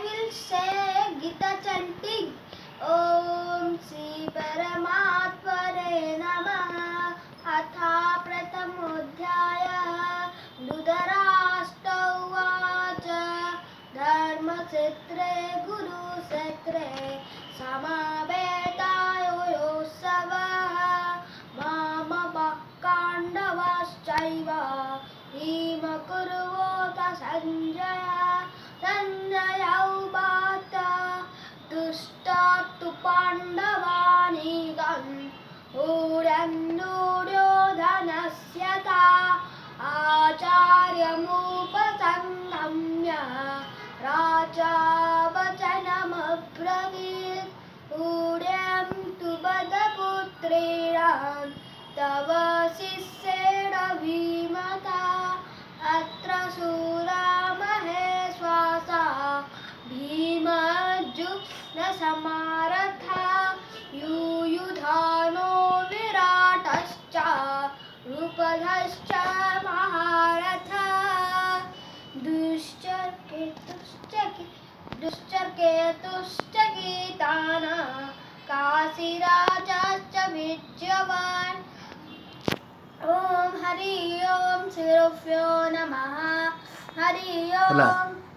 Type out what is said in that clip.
will say Gita chanting. Om Shri Paramatmane Namah. Atha Prathamodhyaya Dhritarashtra Uvacha. Dharmakshetre Kurukshetre Samavetayo Savah. Mama Pandavaschaiva Bhimakurvota Sanjaya. Sanjaya Ubata Dushta tu Pandavanigam Duryodhanasya Acharyamupasannamya Raja Vachanamabravit Uryam tu Badaputriram Tava Sissera Bhimata Atra Sura Maheswasa Bhimajusna Samaratha Yuyudhano Viratascha Rupadhascha Maharatha Dushcharketuscha Kitana Kasirajascha Vijyavan. Om Hari Om Shri Namaha. Hari Om.